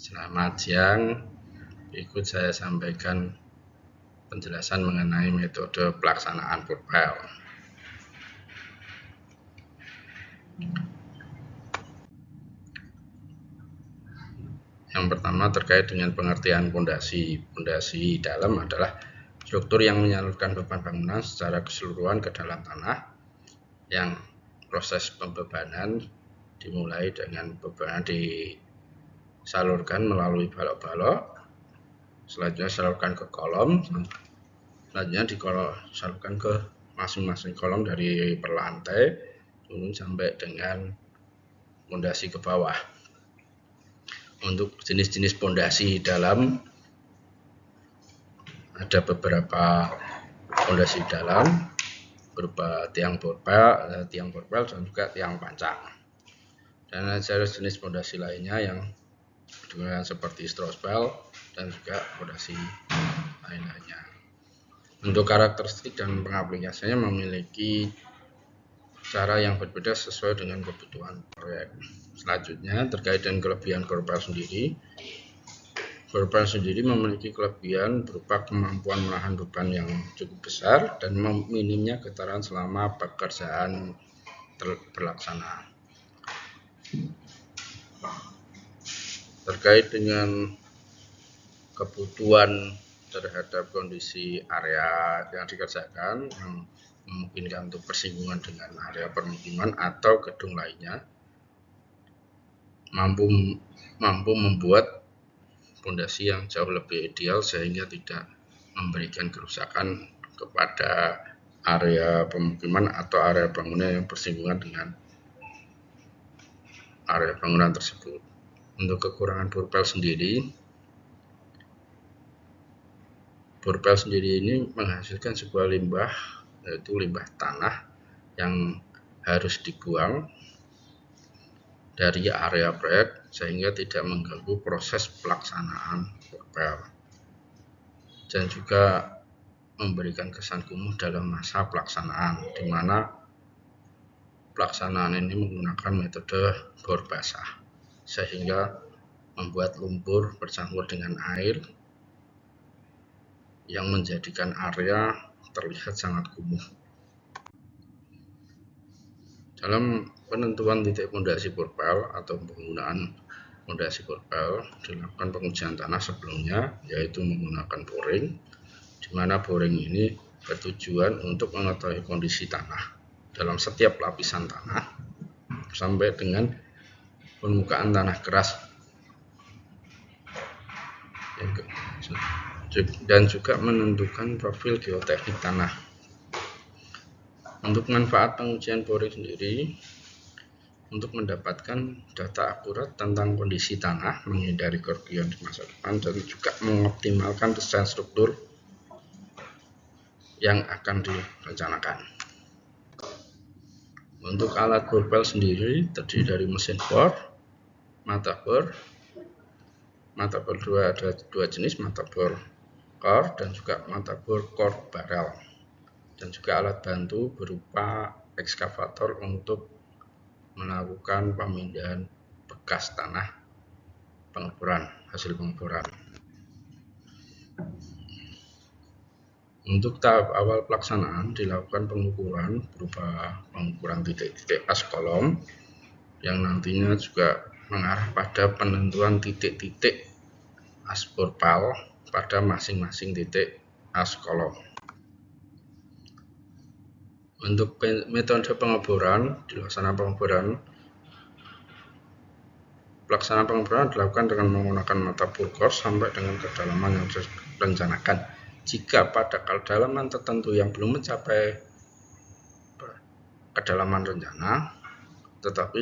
Selamat siang, berikut saya sampaikan penjelasan mengenai metode pelaksanaan PURPEL. Yang pertama terkait dengan pengertian pondasi. Pondasi dalam adalah struktur yang menyalurkan beban bangunan secara keseluruhan ke dalam tanah, yang proses pembebanan dimulai dengan beban disalurkan melalui balok-balok, selanjutnya disalurkan ke kolom, selanjutnya disalurkan ke masing-masing kolom dari perlantai turun sampai dengan pondasi ke bawah. Untuk jenis-jenis pondasi dalam ada beberapa pondasi dalam berupa tiang PURPEL dan juga tiang pancang. Dan ada jenis pondasi lainnya yang dengan seperti strospel dan juga pondasi lainnya. Untuk karakteristik dan pengaplikasiannya memiliki cara yang berbeda sesuai dengan kebutuhan proyek. Selanjutnya terkait dengan kelebihan PURPEL sendiri. PURPEL sendiri memiliki kelebihan berupa kemampuan menahan beban yang cukup besar dan minimnya getaran selama pekerjaan berlaksana. Terkait dengan kebutuhan terhadap kondisi area yang dikerjakan yang memungkinkan untuk bersinggungan dengan area permukiman atau gedung lainnya, mampu membuat pondasi yang jauh lebih ideal sehingga tidak memberikan kerusakan kepada area pemukiman atau area bangunan yang bersinggungan dengan area bangunan tersebut. Untuk kekurangan PURPEL sendiri ini menghasilkan sebuah limbah, yaitu limbah tanah yang harus dibuang dari area proyek sehingga tidak mengganggu proses pelaksanaan PURPEL dan juga memberikan kesan kumuh dalam masa pelaksanaan, di mana pelaksanaan ini menggunakan metode bor basah sehingga membuat lumpur bercampur dengan air yang menjadikan area terlihat sangat kumuh. Dalam penentuan titik pondasi PURPEL atau penggunaan pondasi PURPEL dilakukan pengujian tanah sebelumnya, yaitu menggunakan boring, di mana boring ini bertujuan untuk mengetahui kondisi tanah dalam setiap lapisan tanah sampai dengan permukaan tanah keras dan juga menentukan profil geoteknik tanah. Untuk manfaat pengujian boring sendiri, untuk mendapatkan data akurat tentang kondisi tanah, menghindari kerugian di masa depan, dan juga mengoptimalkan desain struktur yang akan direncanakan. Untuk alat PURPEL sendiri terdiri dari mesin bor, mata bor. Mata bor ada dua jenis, mata bor core dan juga mata bor core barrel, dan juga alat bantu berupa ekskavator untuk melakukan pemindahan bekas tanah hasil pengeboran. Untuk tahap awal pelaksanaan dilakukan pengukuran berupa pengukuran titik-titik as kolom yang nantinya juga mengarah pada penentuan titik-titik as PURPEL pada masing-masing titik as kolom. Untuk metode pengeboran, pelaksanaan pengeboran dilakukan dengan menggunakan mata bor core sampai dengan kedalaman yang direncanakan. Jika pada kedalaman tertentu yang belum mencapai kedalaman rencana, tetapi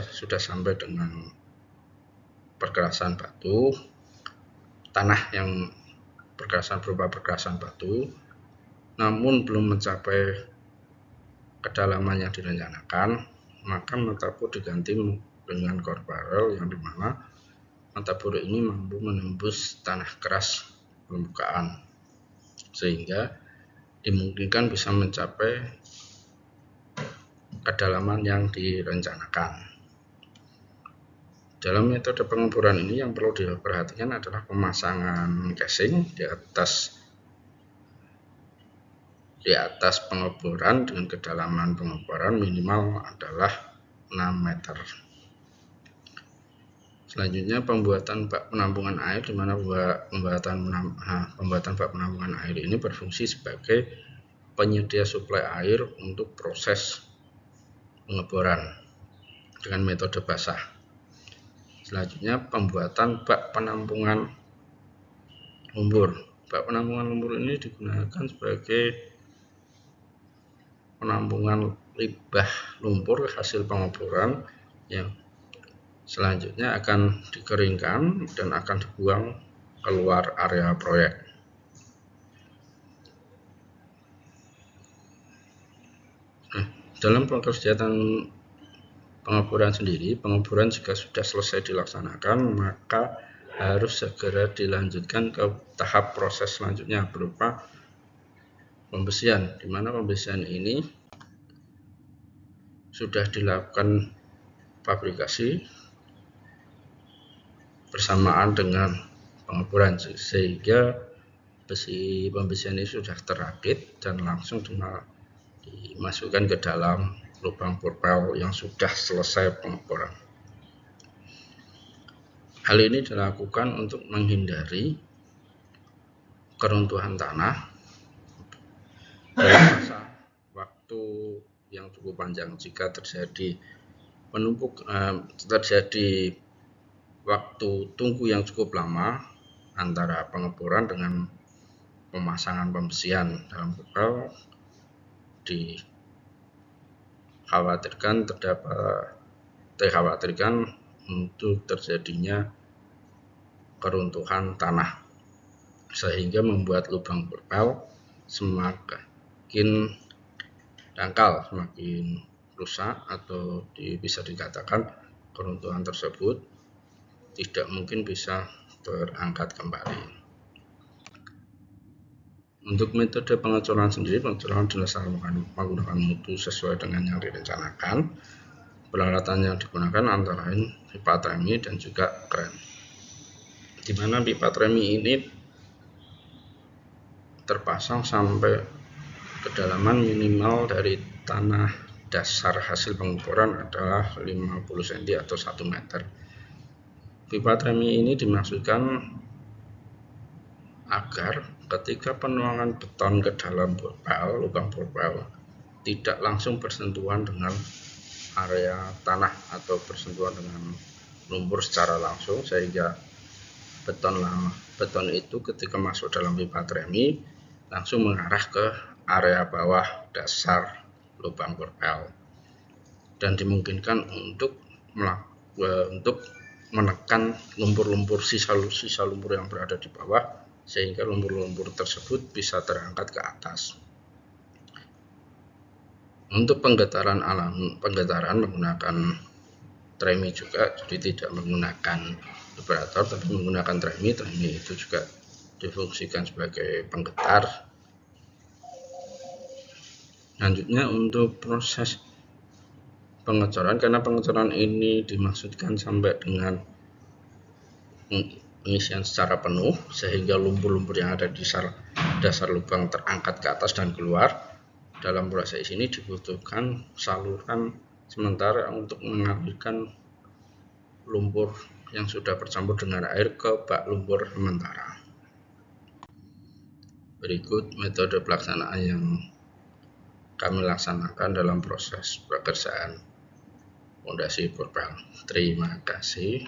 sudah sampai dengan pergerasan batu, tanah yang berupa pergerasan batu, namun belum mencapai kedalaman yang direncanakan, maka mata bor diganti dengan core barrel, yang dimana mata bor ini mampu menembus tanah keras permukaan sehingga dimungkinkan bisa mencapai kedalaman yang direncanakan. Dalam metode pengemburan ini yang perlu diperhatikan adalah pemasangan casing di atas pengeboran dengan kedalaman pengeboran minimal adalah 6 meter. Selanjutnya pembuatan bak penampungan air, di mana pembuatan bak penampungan air ini berfungsi sebagai penyedia suplai air untuk proses pengeboran dengan metode basah. Selanjutnya pembuatan bak penampungan lumpur. Bak penampungan lumpur ini digunakan sebagai penampungan limbah lumpur hasil pengeboran yang selanjutnya akan dikeringkan dan akan dibuang keluar area proyek. Dalam kegiatan pengeboran sendiri, pengeboran jika sudah selesai dilaksanakan, maka harus segera dilanjutkan ke tahap proses selanjutnya berupa pembesian, di mana pembesian ini sudah dilakukan fabrikasi bersamaan dengan pengeboran, sehingga besi pembesian ini sudah terrakit dan langsung dimasukkan ke dalam lubang porpel yang sudah selesai pengeboran. Hal ini dilakukan untuk menghindari keruntuhan tanah dalam masa waktu yang cukup panjang. Jika terjadi waktu tunggu yang cukup lama antara pengeboran dengan pemasangan pembesian dalam porpel, dikhawatirkan untuk terjadinya keruntuhan tanah, sehingga membuat lubang porpel semakin dangkal, semakin rusak, atau bisa dikatakan keruntuhan tersebut tidak mungkin bisa terangkat kembali. Untuk metode pengecoran sendiri, pengecoran dilaksanakan menggunakan mutu sesuai dengan yang direncanakan. Peralatan yang digunakan antara lain pipa tremi dan juga kren. Di mana pipa tremi ini terpasang sampai kedalaman minimal dari tanah dasar hasil pengeboran adalah 50 cm atau 1 meter. Pipa tremi ini dimaksudkan agar ketika penuangan beton ke dalam lubang porpel tidak langsung bersentuhan dengan area tanah atau bersentuhan dengan lumpur secara langsung, sehingga beton itu ketika masuk dalam pipa tremi langsung mengarah ke area bawah dasar lubang porpel dan dimungkinkan untuk menekan lumpur-lumpur, sisa lumpur yang berada di bawah, sehingga lumpur-lumpur tersebut bisa terangkat ke atas. Untuk penggetaran menggunakan tremi juga, jadi tidak menggunakan vibrator tapi menggunakan tremi. Tremi itu juga difungsikan sebagai penggetar. Selanjutnya untuk proses pengecoran, karena pengecoran ini dimaksudkan sampai dengan pengisian secara penuh sehingga lumpur-lumpur yang ada di dasar lubang terangkat ke atas dan keluar. Dalam proses ini dibutuhkan saluran sementara untuk mengalirkan lumpur yang sudah bercampur dengan air ke bak lumpur sementara. Berikut metode pelaksanaan yang kami laksanakan dalam proses pekerjaan fondasi porpel. Terima kasih.